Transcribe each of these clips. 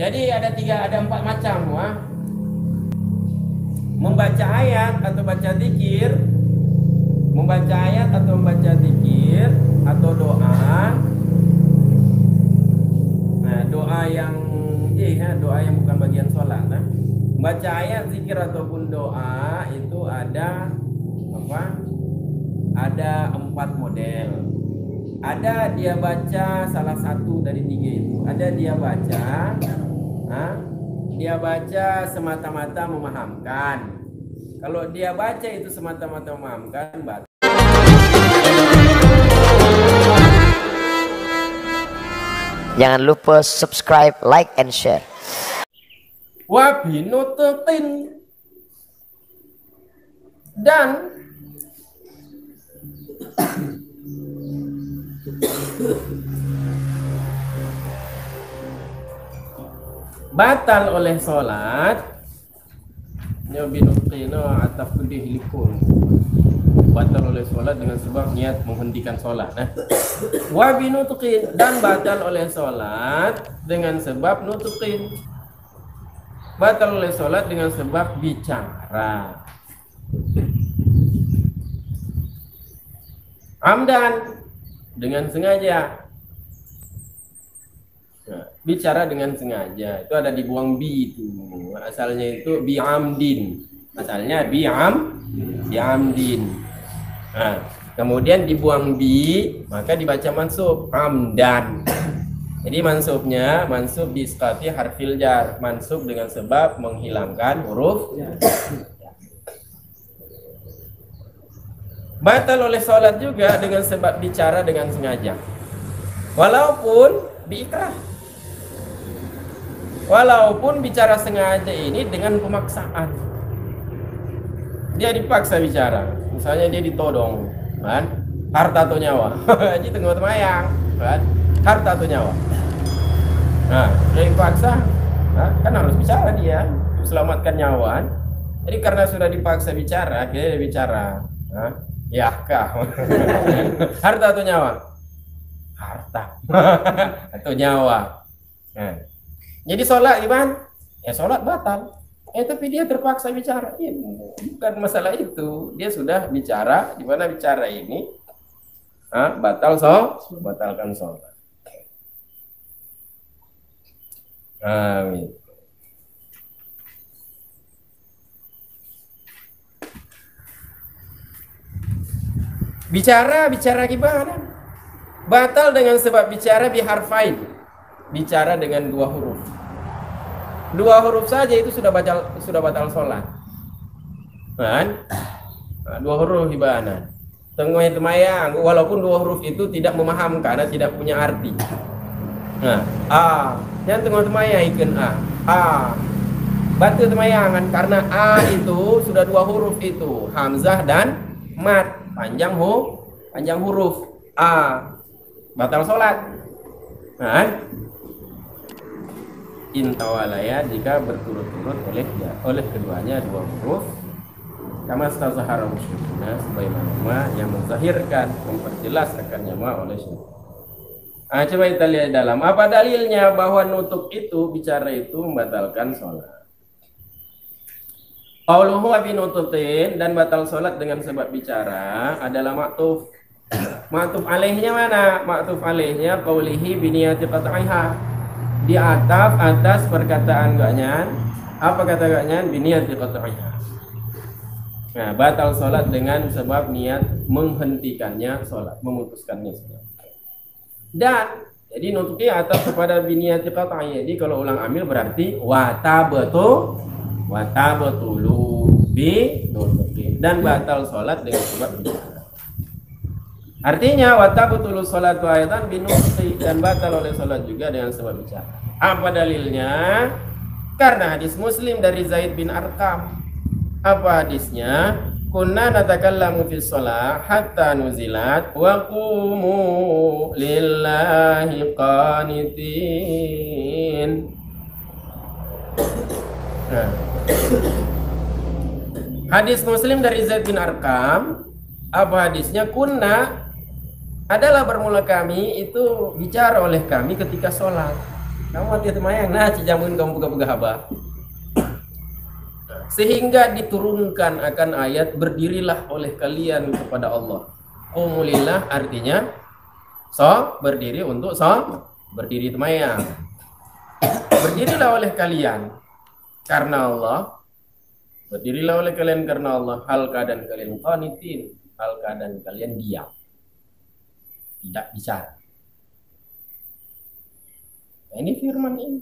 Jadi ada empat macam, wah. Membaca ayat atau baca zikir, membaca ayat atau membaca zikir atau doa. Nah, doa yang bukan bagian sholat. Nah, membaca ayat, zikir ataupun doa itu ada apa? Ada 4 model. Ada dia baca salah satu dari 3 itu. Ada dia baca semata-mata memahamkan. Kalau dia baca itu semata-mata memahamkan, batal. Jangan lupa subscribe, like, and share. Wabinututin dan batal oleh sholat. Nyobinutino ataf kudihlikun, batal oleh sholat dengan sebab niat menghentikan sholat. Wabinutukin dan batal oleh sholat dengan sebab nutukin, batal oleh sholat dengan sebab bicara. Amdan dengan sengaja. Nah, bicara dengan sengaja itu ada dibuang bi, itu asalnya itu bi'amdin, asalnya bi'amdin. Nah, kemudian dibuang bi, maka dibaca mansub amdan. Jadi mansub disqati harfil jar, mansub dengan sebab menghilangkan huruf. Batal oleh sholat juga dengan sebab bicara dengan sengaja, walaupun biikrah. Walaupun bicara sengaja ini dengan pemaksaan, dia dipaksa bicara, misalnya dia ditodong, kan, harta atau nyawa, jadi tengok temayang, kan, harta atau nyawa. Nah, dia dipaksa, kan harus bicara dia untuk selamatkan nyawa. Jadi karena sudah dipaksa bicara, dia bicara, ya kah, harta atau nyawa, harta atau nyawa. Nah, jadi sholat gimana? Ya sholat batal. Tapi dia terpaksa bicara. Ya, bukan masalah itu. Dia sudah bicara. Di mana bicara ini batalkan sholat. Amin. Bicara gimana? Batal dengan sebab bicara biharfain. Bicara dengan 2 huruf. 2 huruf saja itu sudah batal sholat. Kan? 2 huruf gimana? Tengah temayang, walaupun 2 huruf itu tidak memaham karena tidak punya arti. Nah, yang tengah temayang ikan batu temayangan karena itu sudah 2 huruf itu, hamzah dan mat, panjang huruf batal sholat. Nah, intawalaya jika berturut-turut oleh keduanya 2 huruf, kama stazahara musyrikuna, sebagaimana yang menzahirkan, memperjelas akannya oleh syirk. Coba kita lihat dalam apa dalilnya bahwa nutuk itu, bicara itu membatalkan sholat. Qauluhu wa binututin, dan batal sholat dengan sebab bicara adalah maktuf. Maktuf alaihnya mana? Maktuf alaihnya qaulihi biniyati qat'iha, di atas perkataan gaknyan. Apa kata gaknyan? Biniyati qat'iha. Nah, batal sholat dengan sebab niat menghentikannya sholat, memutuskannya sholat. Dan jadi nutuknya atas kepada biniyati qat'iha. Jadi kalau ulang amil berarti watabetulu bi nutuki, dan batal sholat dengan sebab bicara. Artinya watabetulu sholatu ayatan binutuki, dan batal oleh sholat juga dengan sebab bicara. Apa dalilnya? Karena hadis Muslim dari Zaid bin Arqam. Apa hadisnya? Kunna natakallamu fi sholat hatta nuzilat wa qumu lillahi qanitin. Nah, hadis Muslim dari Zaid bin Arqam. Apa hadisnya? Kunna adalah bermula kami itu bicara oleh kami ketika sholat. Kamu mati temayang, nah cijamun kamu buka-buka haba. Sehingga diturunkan akan ayat berdirilah oleh kalian kepada Allah. Qumulillah artinya berdiri untuk berdiri temayang. Berdirilah oleh kalian karena Allah. Berdirilah oleh kalian karena Allah. Hal keadaan kalian qanitin, hal keadaan kalian diam, tidak bicara. Nah, ini firman ini.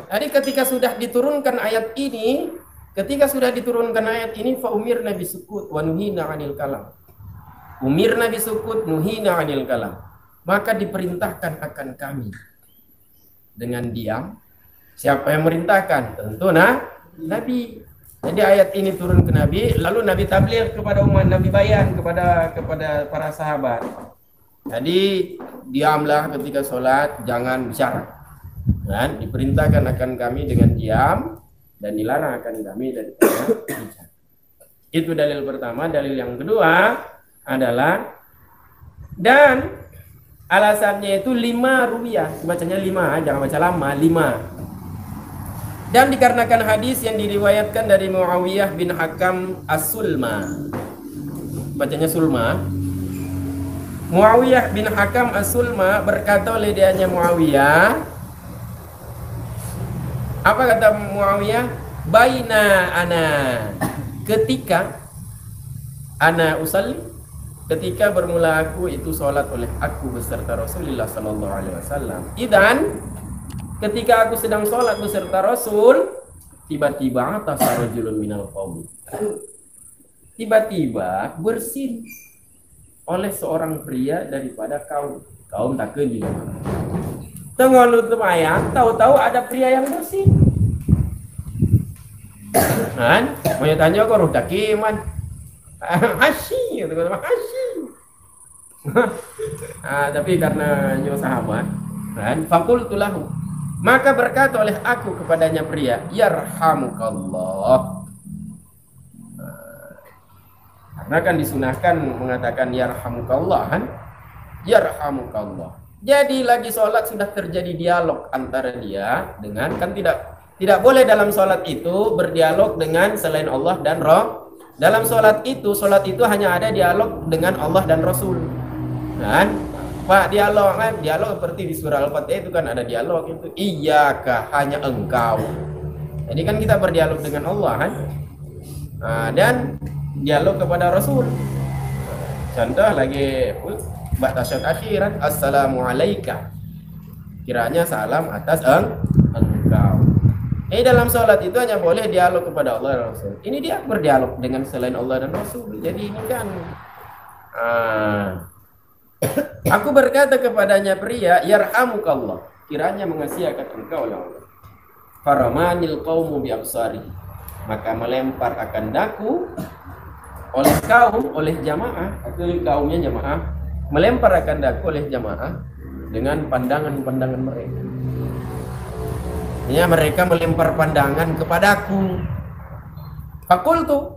Jadi ketika sudah diturunkan ayat ini, fa umirna bisukut wa nuhina 'anil kalam. Umirna bisukut nuhina 'anil kalam. Maka diperintahkan akan kami dengan diam. Siapa yang merintahkan? Tentu Nabi. Jadi ayat ini turun ke Nabi, lalu Nabi tabligh kepada umat, Nabi bayan kepada para sahabat. Jadi diamlah ketika sholat, jangan bicara. Dan diperintahkan akan kami dengan diam dan dilarang akan kami dari bicara. Itu dalil pertama. Dalil yang kedua adalah dan alasannya itu 5 ruwiyah, bacanya 5, jangan baca lama, 5. Dan dikarenakan hadis yang diriwayatkan dari Muawiyah bin Hakam As-Sulma, bacanya Sulma. Muawiyah bin Hakam As-Sulma berkata oleh dianya Muawiyah, apa kata Muawiyah? Baina ana, ketika ana usalli, ketika bermula aku itu sholat oleh aku beserta Rasulullah sallallahu alaihi wasallam. Idan, ketika aku sedang sholat beserta Rasul, tiba-tiba atas rajulun minal qaum. Tiba-tiba bersin oleh seorang pria daripada kaum takkan juga. Tengok temayang, tahu-tahu ada pria yang bersin. Kan? Mau tanya kok ruh takiman. Hasyi, hasyi. Tapi karena nyo sahabat, kan? Fakultu lahu. Maka berkata oleh aku kepadanya pria, yarhamukallah. Karena kan disunahkan mengatakan yarhamukallah, kan? Yarhamukallah. Jadi lagi sholat sudah terjadi dialog antara dia dengan, kan tidak boleh dalam sholat itu berdialog dengan selain Allah dan Roh. Dalam sholat itu hanya ada dialog dengan Allah dan Rasul. Kan? Pak, dialog kan? Dialog seperti di surah Al-Fatihah itu kan ada dialog itu. Iyyaka, hanya engkau. Jadi kan kita berdialog dengan Allah kan? Dan dialog kepada Rasul. Contoh lagi tasyahud akhirat, assalamualaikum. Kiranya salam atas engkau. Dalam sholat itu hanya boleh dialog kepada Allah dan Rasul. Ini dia berdialog dengan selain Allah dan Rasul. Jadi ini kan aku berkata kepadanya pria, yarhamukallah, kiranya mengasihakan engkau ya Allah. Faramanil qaumu bi absari, maka melempar akan daku oleh jamaah, atau kaumnya jamaah, melempar akan daku oleh jamaah dengan pandangan-pandangan mereka. Ya, mereka melempar pandangan kepadaku. Fakultu,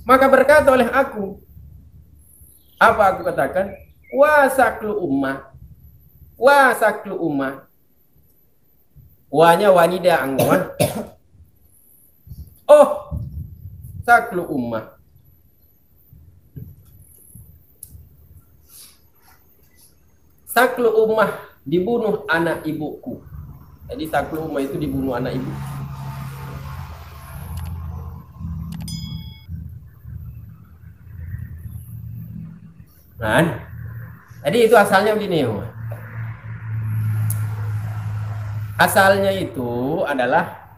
maka berkata oleh aku, apa aku katakan? Wasaklu ummah, wasaklu ummah. Wanya wanida angguan. Oh, saklu ummah. Saklu ummah, dibunuh anak ibuku. Jadi saklu ummah itu dibunuh anak ibu. Kan? Jadi itu asalnya begini. Asalnya itu adalah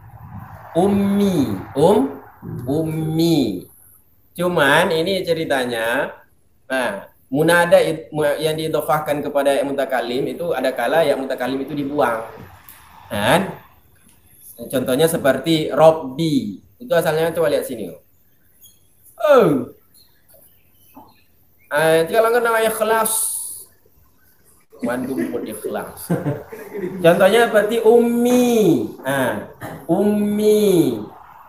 ummi, ummi. Cuman ini ceritanya, munada yang diidhofahkan kepada mutakalim itu ada kala yang mutakalim itu dibuang. Kan? Contohnya seperti Robbi, itu asalnya coba lihat sini. Kalau namanya ikhlas, mandum pun ikhlas. Contohnya seperti ummi. Ummi.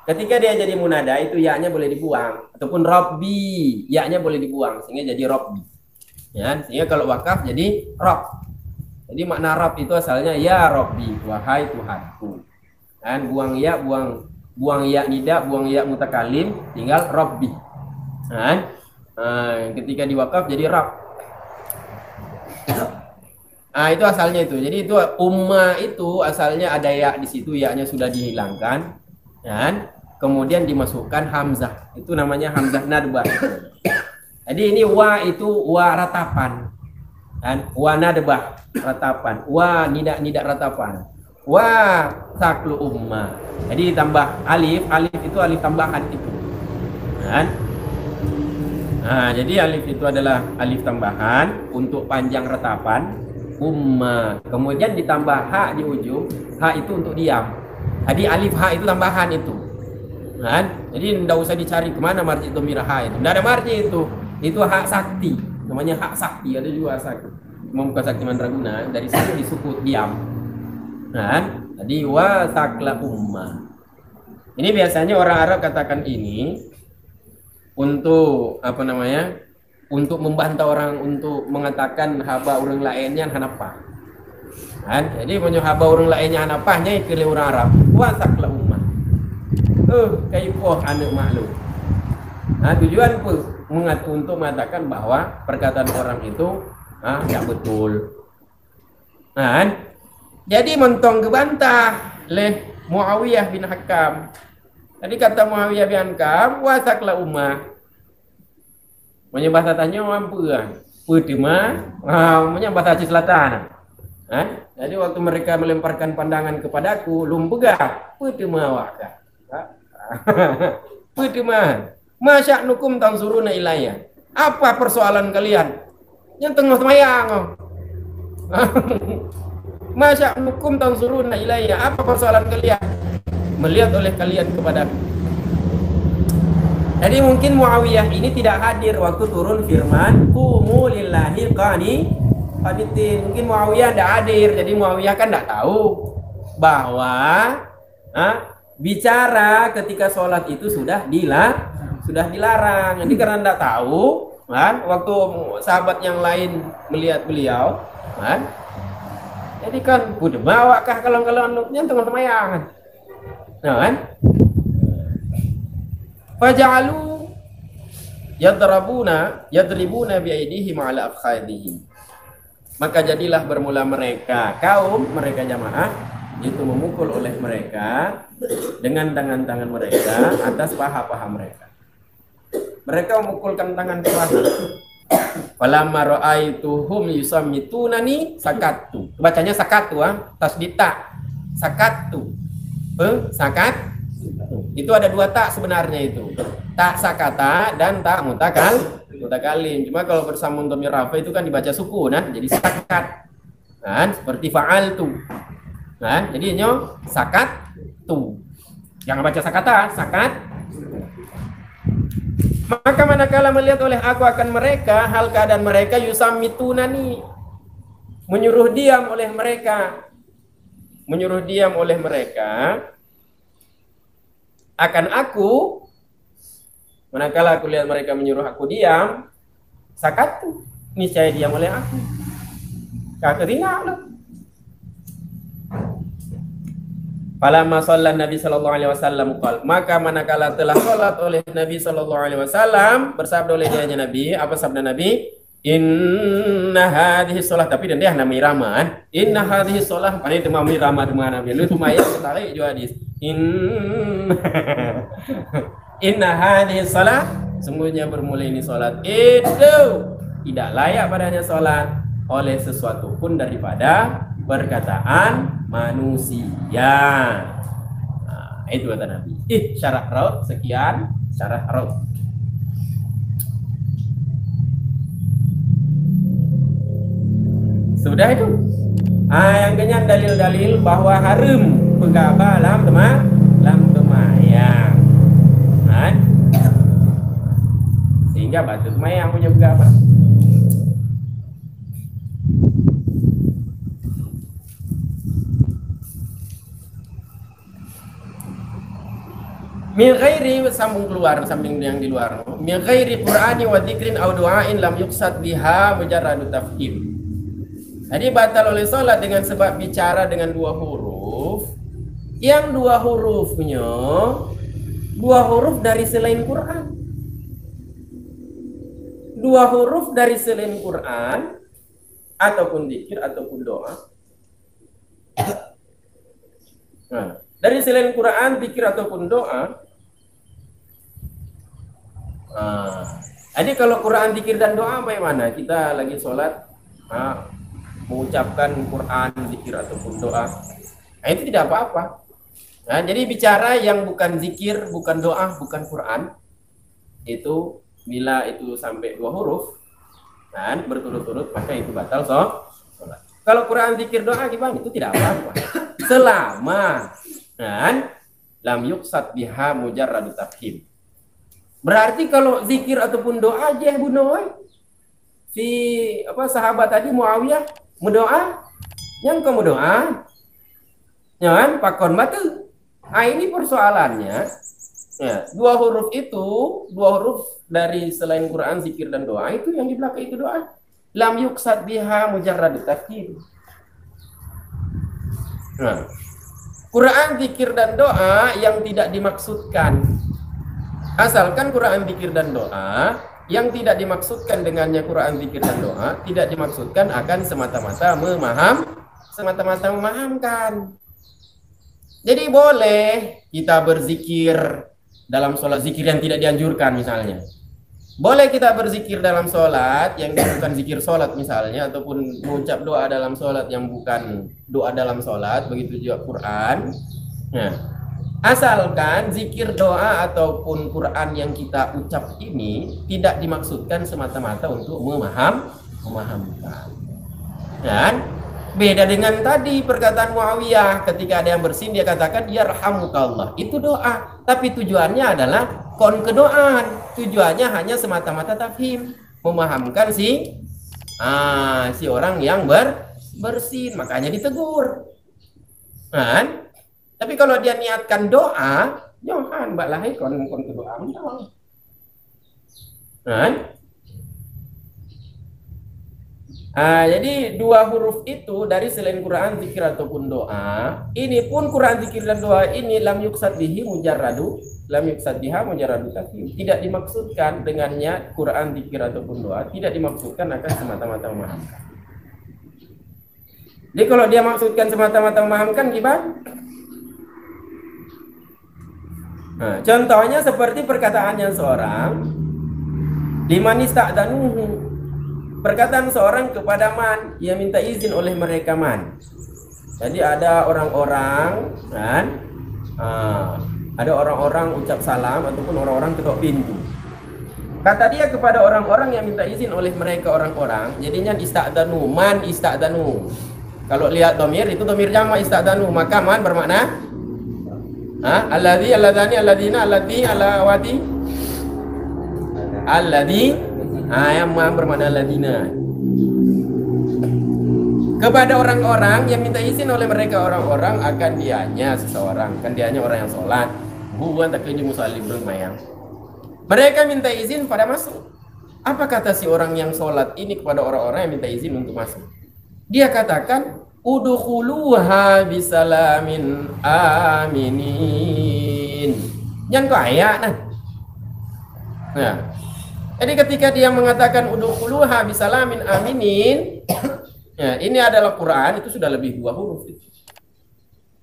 Ketika dia jadi munada itu ya-nya boleh dibuang, ataupun Robbi, ya-nya boleh dibuang sehingga jadi Robbi. Ya, sehingga kalau wakaf jadi Rob. Jadi makna Rabb itu asalnya ya Rabbi, wahai Tuhanku. Dan buang ya nida, buang ya mutakalim, tinggal Rabbi. Kan? Ketika diwakaf jadi Rabb. Itu asalnya itu. Jadi itu umma itu asalnya ada ya di situ, ya-nya sudah dihilangkan. Dan kemudian dimasukkan hamzah. Itu namanya hamzah nadbah. Jadi ini wa itu wa ratapan. Dan wa nadbah ratapan. Wa nida ratapan. Wa saklu umma. Jadi ditambah alif itu alif tambahan itu. Kan? Jadi alif itu adalah alif tambahan untuk panjang ratapan umma. Kemudian ditambah ha di ujung. Ha itu untuk diam. Jadi alif ha itu tambahan itu. Kan? Jadi tidak usah dicari kemana marji dhamir ha itu. Tidak ada marji itu. Itu hak sakti. Namanya hak sakti. Ada juga sakti. Bukan sakti mandraguna. Dari situ disukut diam. Kan? Jadi wa sakla umma. Ini biasanya orang Arab katakan ini untuk apa namanya? Untuk membantah orang, untuk mengatakan haba orang lainnya hanapa. Kan? Jadi punya haba orang lainnya hanapahnya ikut orang Arab. Wa sakla umma. Kaipoh anak maklum. Tujuan pun untuk mengatakan bahwa perkataan orang itu tidak betul. Jadi mentong kebantah oleh Muawiyah bin Hakam. Tadi kata Muawiyah bin Hakam, wasakla ummah. Menyembah tanya mampu kan? Putima, menyembah Aceh Selatan. Jadi waktu mereka melemparkan pandangan kepadaku, lumpegah, putima waka. Putima. Masya'nukum tansuruna ilayya. Apa persoalan kalian? Yang tengah semayang. Masya'nukum tansuruna ilayya. Apa persoalan kalian? Melihat oleh kalian kepadaku. Jadi mungkin Muawiyah ini tidak hadir waktu turun firman Qumu lillahi qanitin. Mungkin Muawiyah tidak hadir. Jadi Muawiyah kan tidak tahu bahwa bicara ketika sholat itu sudah dilarang. Jadi karena tidak tahu, kan, waktu sahabat yang lain melihat beliau, kan, jadi kan udah bawa kah kalau yang teman-teman yang, kan, faja'alu yadribuna biaidihim ala afkhadihim. Maka jadilah bermula mereka jamaah itu memukul oleh mereka dengan tangan-tangan mereka atas paha-paha mereka. Mereka memukulkan tangan ke paha. Falamma ra'aituhum yusammitunani sakattu. Bacanya sakattu, tasdita. Sakattu. Sakat. Itu ada dua tak sebenarnya itu. Tak sakata dan tak mutakalim. Cuma kalau bersambung dhamir rafa itu kan dibaca sukun, jadi sakat. Kan seperti fa'altu. Kan jadi sakat tu. Jangan baca sakata, sakat. Maka manakala melihat oleh aku akan mereka, hal keadaan mereka yusammitunani, menyuruh diam oleh mereka akan aku. Manakala aku lihat mereka menyuruh aku diam, sakatu, niscaya diam oleh aku. Kata tinggal. Falamma shalla Nabi sallallahu alaihi wasallam qala, maka manakala telah salat oleh Nabi sallallahu alaihi wasallam, bersabda oleh dia Nabi, apa sabda Nabi? Inna hadhihi shalah, tapi dan dia nama irama. Inna hadhihi shalah, pani itu mau irama dengan Nabi. Lu cuma ya tarik juga hadis. Inna hadhihi shalah, sungguhnya bermula ini salat itu tidak layak padanya salat oleh sesuatu pun daripada perkataan manusia. Itu kata Nabi. Syarah raut sekian, syarah raut. Sudah itu. Yang kenyang dalil-dalil bahwa haram pegaba lam temayang. Sehingga batu temayang punya pegaba. Min ghairi, sambung keluar, samping yang di luar. Min ghairi Qur'ani wa dzikrin aw du'ain lam yuqsad biha mujarradu tafhim. Jadi batal oleh sholat dengan sebab bicara dengan dua huruf, yang dua hurufnya dua huruf dari selain Quran, dua huruf dari selain Quran ataupun zikir ataupun doa. Nah, dari selain Quran, zikir ataupun doa. Jadi kalau Quran, zikir dan doa bagaimana? Kita lagi sholat, mengucapkan Quran, zikir ataupun doa, nah, itu tidak apa-apa. Nah, jadi bicara yang bukan zikir, bukan doa, bukan Quran, itu bila itu sampai dua huruf dan berturut-turut, maka itu batal sholat. Kalau Quran, zikir, doa gimana? Itu tidak apa-apa. Selama dan lam yuqsad biha mujarradu tafhim. Berarti kalau zikir ataupun doa aja bunuh. Si sahabat tadi Muawiyah mendoa, yang kamu doa, jangan pakon batu. Nah, ini persoalannya. Ya, dua huruf itu, dua huruf dari selain Quran, zikir dan doa itu yang di belakang itu doa. Lam yuqsad biha mujarradu tafhim. Nah, Quran, zikir dan doa yang tidak dimaksudkan. Asalkan Quran, zikir dan doa yang tidak dimaksudkan dengannya Quran, zikir dan doa tidak dimaksudkan akan semata-mata memahamkan. Jadi boleh kita berzikir dalam sholat, zikir yang tidak dianjurkan misalnya. Boleh kita berzikir dalam sholat yang bukan zikir sholat misalnya, ataupun mengucap doa dalam sholat yang bukan doa dalam sholat, begitu juga Quran. Nah, asalkan zikir, doa ataupun Quran yang kita ucap ini tidak dimaksudkan semata-mata untuk memahamkan. Dan beda dengan tadi perkataan Muawiyah, ketika ada yang bersin dia katakan yarhamukallah, itu doa, tapi tujuannya adalah kon kedoaan, tujuannya hanya semata-mata tafhim, memahamkan si orang yang bersin, makanya ditegur. Kan? Tapi kalau dia niatkan doa, jangan mbak lahir kon doa. Kan? Jadi dua huruf itu dari selain Quran, zikir ataupun doa. Ini pun Quran, zikir dan doa ini lam yuqsad bihi mujarradu, lam yuqsad biha mujarradu tafhim. Tidak dimaksudkan dengannya Quran, zikir ataupun doa, tidak dimaksudkan akan semata-mata memahamkan. Jadi kalau dia maksudkan semata-mata memahamkan gimana? Nah, contohnya seperti perkataannya seorang liman ista'danuhu, perkataan seorang kepada man, ia minta izin oleh mereka man. Jadi ada orang-orang kan, ada orang-orang ucap salam ataupun orang-orang ketok pintu. Kata dia kepada orang-orang yang minta izin oleh mereka orang-orang, jadinya ista'danu, man ista'danu. Kalau lihat domir itu domir jamak ista'danu, maka man bermakna alladzi, alladani, alladina, alladzi, alawati, alladzi, yang man bermakna alladina. Kepada orang-orang yang minta izin oleh mereka orang-orang akan dianya seseorang, kan dianya orang yang sholat, bukan tak keju musallim bermayang. Mereka minta izin pada masuk. Apa kata si orang yang sholat ini kepada orang-orang yang minta izin untuk masuk? Dia katakan, udkhuluha bisalamin aminin. Yang kaya nah. Jadi ketika dia mengatakan udkhuluha bisalamin aminin, ya, ini adalah Quran, itu sudah lebih dua huruf.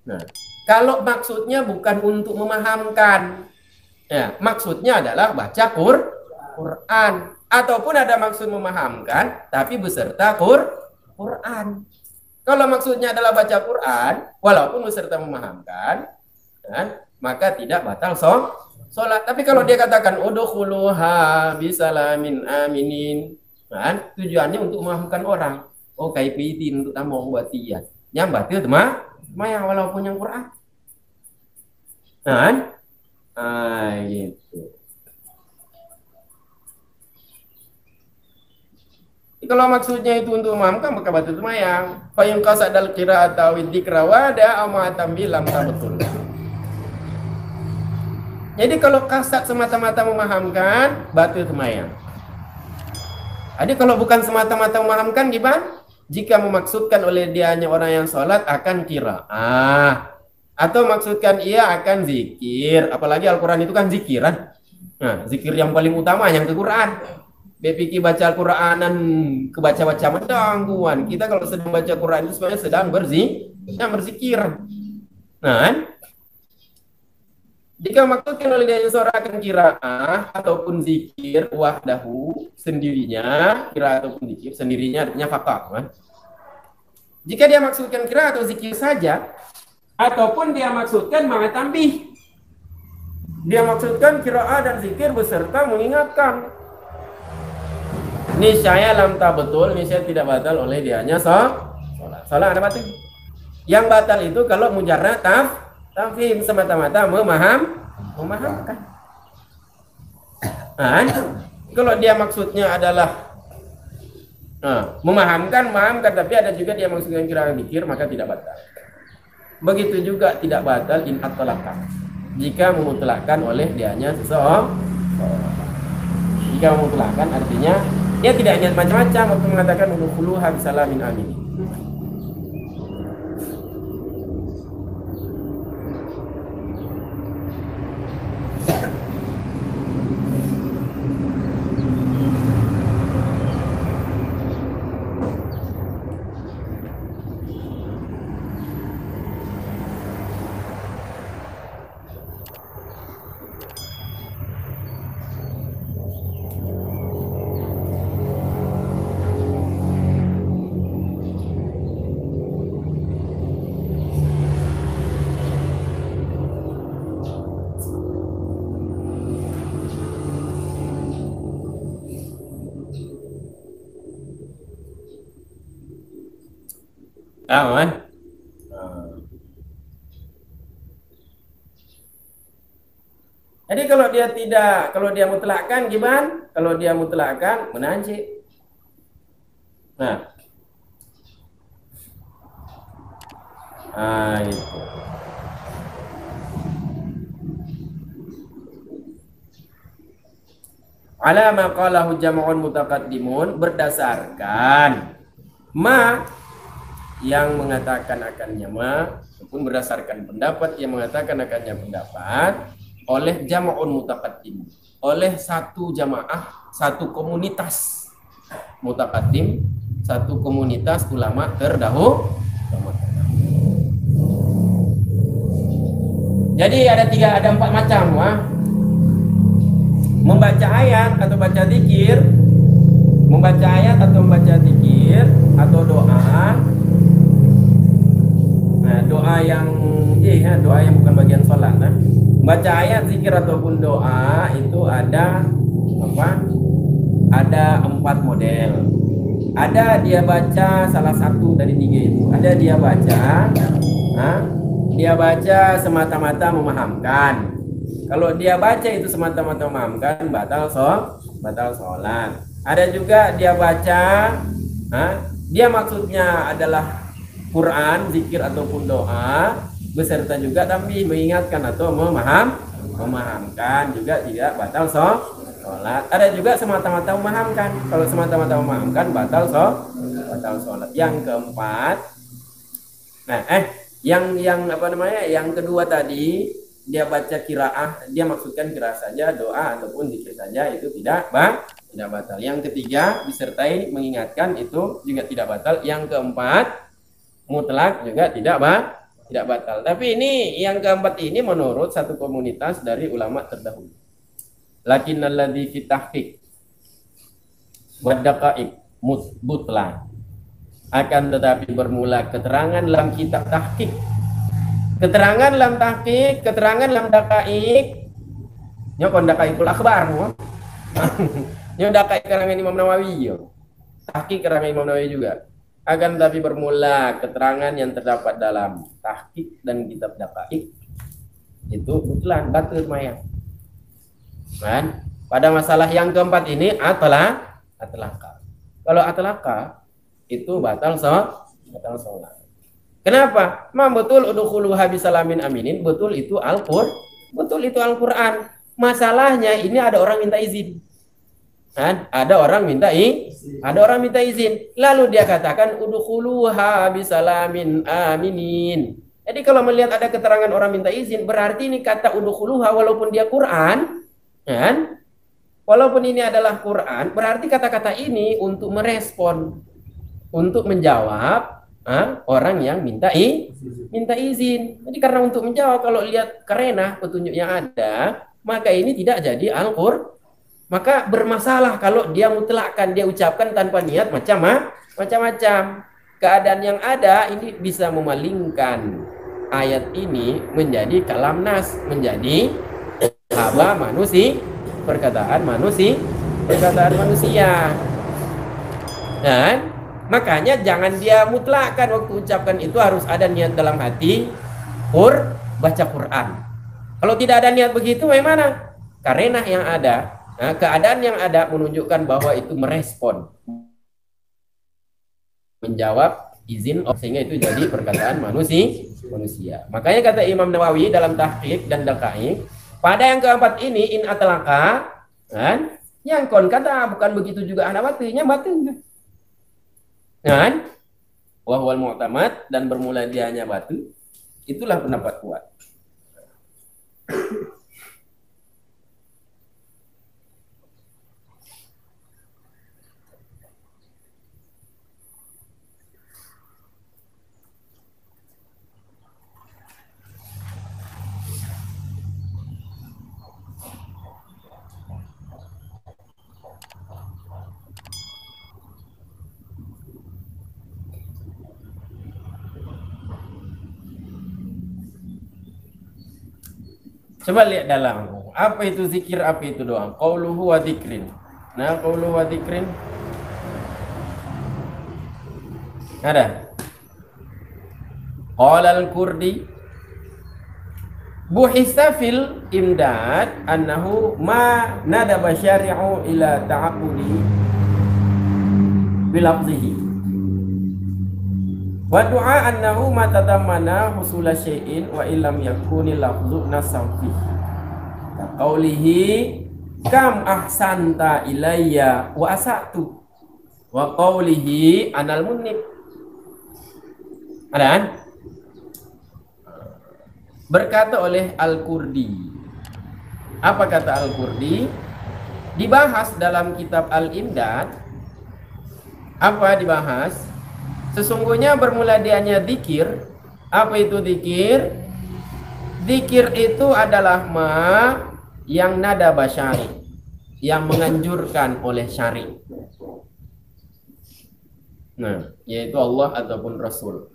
Nah, kalau maksudnya bukan untuk memahamkan, ya, maksudnya adalah baca Quran, ataupun ada maksud memahamkan tapi beserta Quran. Kalau maksudnya adalah baca Quran walaupun beserta memahamkan, kan, maka tidak batal sholat. Tapi kalau dia katakan udkhuluha bisalamin aminin, kan, tujuannya untuk memahamkan orang. Oh, kayak pitin untuk tamu buat dia. Yang batil yang walaupun yang Quran. Kan? Gitu. Kalau maksudnya itu untuk memahamkan maka batil semayang. Fa in qasadal qira'ata wa dzikra wa da'a ma tambilam betul. Jadi kalau kasat semata-mata memahamkan batil semayang. Jadi kalau bukan semata-mata memahamkan gimana? Jika memaksudkan oleh dianya orang yang sholat akan qiraah, atau maksudkan ia akan zikir, apalagi Al-Quran itu kan zikiran. Nah, zikir yang paling utama yang ke Quran. Bepiki baca Al-Quranan kebaca-baca mendangguan. Kita kalau sedang baca Quran itu sebenarnya sedang berzikir. Nah, kan? Jika maksudkan oleh dia seorang akan qiraah ataupun zikir wahdahu sendirinya, qiraah ataupun zikir sendirinya artinya faqat, kan? Jika dia maksudkan qiraah atau zikir saja, ataupun dia maksudkan ma'at tambih. Dia maksudkan qiraah dan zikir beserta mengingatkan. Niscaya lam betul, niscaya tidak batal oleh dianya salat. Salat ada batal. Yang batal itu kalau mujarrad tafhim, semata-mata memahamkan. Nah, kalau dia maksudnya adalah memahamkan, tapi ada juga dia maksudnya qiraah zikir, maka tidak batal. Begitu juga tidak batal in atlaqan, jika memutlakkan oleh dianya seseorang. Jika memutlakkan artinya dia tidak ingat macam-macam waktu mengatakan udkhuluha bisalamin amin. Aman. Jadi kalau dia mutlakkan gimana? Kalau dia mutlakkan menanci. Nah, itu. Ala ma qalahu jam'un mutaqaddimun, berdasarkan ma yang mengatakan akannya ma, ataupun berdasarkan pendapat yang mengatakan akannya pendapat oleh jam'un mutaqaddim, oleh satu jamaah, satu komunitas mutaqaddim, satu komunitas ulama terdahulu. Jadi ada empat macam membaca ayat atau baca zikir, membaca ayat atau membaca zikir atau doa. Nah, doa yang bukan bagian sholat. Nah, baca ayat, zikir ataupun doa itu ada apa? Ada 4 model. Ada dia baca salah satu dari 3 itu. Ada dia baca semata-mata memahamkan. Kalau dia baca itu semata-mata memahamkan, batal sholat. Ada juga dia baca, dia maksudnya adalah Quran, zikir ataupun doa, beserta juga tapi mengingatkan atau memahamkan, juga tidak batal sholat. Ada juga semata-mata memahamkan. Kalau semata-mata memahamkan, batal sholat. Yang keempat, yang kedua tadi dia baca qiraah, dia maksudkan qiraah saja, doa ataupun zikir saja, itu tidak batal. Yang ketiga disertai mengingatkan, itu juga tidak batal. Yang keempat mutlak juga tidak batal. Tapi ini yang keempat ini menurut satu komunitas dari ulama terdahulu. Lakinnalladzi fi tahqiq wa daqaiq mutlan. Akan tetapi bermula keterangan dalam kitab tahqiq, keterangan dalam tahqiq, keterangan dalam daqaiq. Nyokon daqaiqul akhbar mo. Nyo daqaiq karangan Imam Nawawi yo. Tahqiq karangan Imam Nawawi juga. Akan tetapi bermula keterangan yang terdapat dalam tahqiq dan kitab daqaiq itu mutlan batal maya. Kan? Pada masalah yang keempat ini atlaka. Kalau atlaka itu batal sholat. Kenapa? Betul udkhuluha bisalamin aminin, betul itu Al-Qur'an. Masalahnya ini ada orang minta izin. Kan? Ada orang minta izin. Lalu dia katakan udkhuluha bisalamin aminin. Jadi kalau melihat ada keterangan orang minta izin, berarti ini kata udkhuluha walaupun dia Quran, kan? Walaupun ini adalah Quran, berarti kata-kata ini untuk merespon, untuk menjawab orang yang minta izin. Jadi karena untuk menjawab, kalau lihat karena petunjuk yang ada, maka ini tidak jadi Al-Qur'an. Maka bermasalah kalau dia mutlakkan, dia ucapkan tanpa niat macam-macam. Keadaan yang ada ini bisa memalingkan ayat ini menjadi kalam nas, menjadi perkataan manusia. Dan makanya jangan dia mutlakkan waktu ucapkan itu harus ada niat dalam hati baca Quran. Kalau tidak ada niat begitu bagaimana? Karena yang ada, keadaan yang ada menunjukkan bahwa itu merespon, menjawab izin, sehingga itu jadi perkataan manusia. Makanya kata Imam Nawawi dalam Tahqiq dan Daqaiq, pada yang keempat ini in atlaka, kan? Yang kon kata bukan begitu juga anak batunya batu. Kan? Wahwal mu'tamad, dan bermula dia hanya batu. Itulah pendapat kuat. Coba lihat dalam apa itu zikir, apa itu doa. Qauluhu wa dzikrin. Nah, qauluhu wa dzikrin ada. Qala al-Kurdi buhisa fil imdad annahu ma nadaba syari'u ila ta'aqqudi bilafzihi wa du'a annahu ma tadammana husula syai'in wa illam yakunil lafzu nasam fihi qaulihi kam ahsanta ilayya wa asatu wa qaulihi anal munib. Ada kan? Berkata oleh Al-Kurdi. Apa kata Al-Kurdi? Dibahas dalam kitab Al-Imdad. Apa dibahas? Sesungguhnya bermula dianya zikir. Apa itu zikir? Zikir itu adalah yang nada basyari, yang menganjurkan oleh syari. Nah, yaitu Allah ataupun Rasul.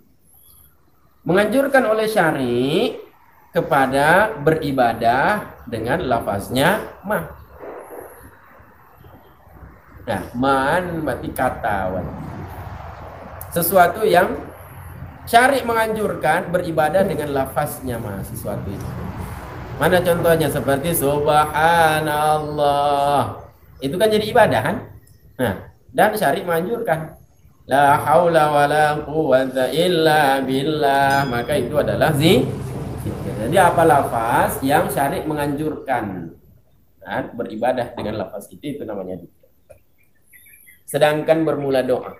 Menganjurkan oleh syari kepada beribadah dengan lafaznya ma. Nah, man berarti kata. Sesuatu yang syari menganjurkan beribadah dengan lafaznya ma, sesuatu itu. Mana contohnya? Seperti subhanallah. Itu kan jadi ibadah kan? Nah, dan syari menganjurkan la haula wala quwwata illa billah, maka itu adalah zikir. Jadi apa lafaz yang syari menganjurkan beribadah dengan lafaz itu namanya zikir. Sedangkan bermula doa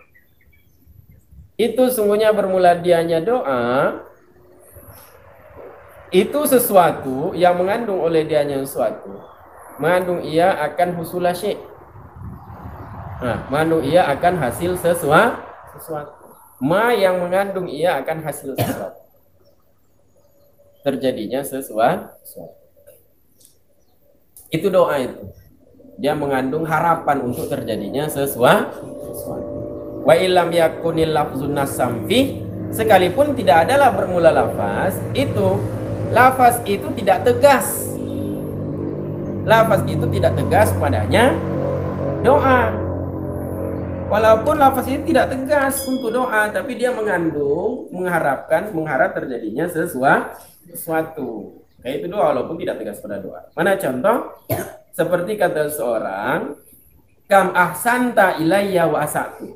itu sungguhnya bermula dianya doa itu sesuatu yang mengandung oleh dianya sesuatu, mengandung ia akan husula syai'. Nah, mengandung ia akan hasil sesuatu. Ma yang mengandung ia akan hasil sesuatu. Terjadinya sesuatu. Itu doa itu. Dia mengandung harapan untuk terjadinya sesuatu. Wa illam yakunil lafzun nasam fi, sekalipun tidak adalah bermula lafaz itu tidak tegas. Lafaz itu tidak tegas padanya doa. Walaupun lafaz itu tidak tegas untuk doa, tapi dia mengandung, mengharap terjadinya sesuatu. Kayak itu doa walaupun tidak tegas pada doa. Mana contoh? Seperti kata seorang, kam ahsanta ilayya wa asatu.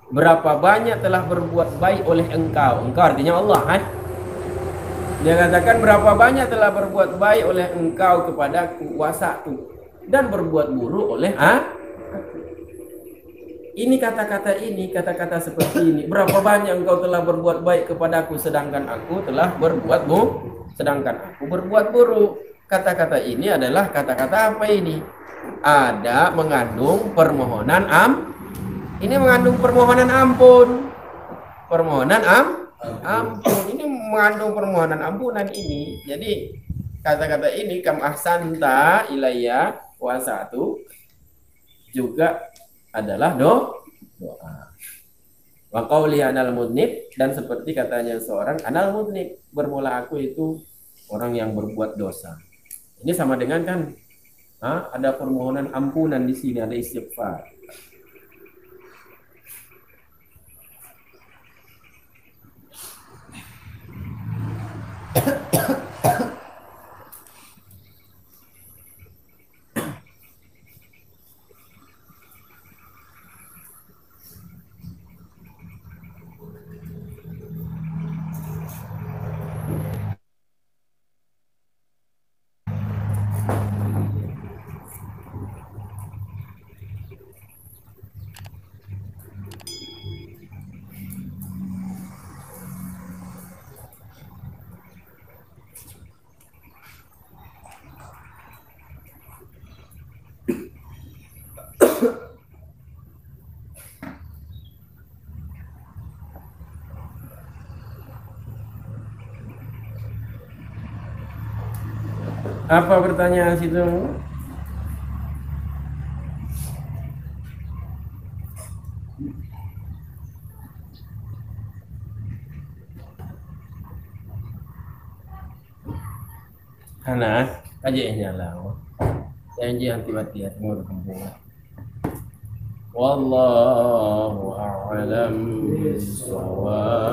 Berapa banyak telah berbuat baik oleh engkau. Engkau artinya Allah kan? Dia katakan berapa banyak telah berbuat baik oleh engkau kepada wasatu, dan berbuat buruk oleh ini kata-kata seperti ini. Berapa banyak engkau telah berbuat baik kepadaku sedangkan aku telah sedangkan aku berbuat buruk. Kata-kata ini adalah kata-kata apa ini? Ada mengandung permohonan ini mengandung permohonan ampun. Permohonan ampun. Ini mengandung permohonan ampunan ini. Jadi kata-kata ini kam ahsanta ilayya wa satu juga adalah doa. Wa qauli anal mudnib, dan seperti katanya seorang anal mudnib, bermula aku itu orang yang berbuat dosa. Ini sama dengan kan ada permohonan ampunan di sini, ada istighfar. Apa pertanyaan situ? Hana, aja nyala. Janji hati-hati mau berkumpul. Wallahu a'lam bishawab.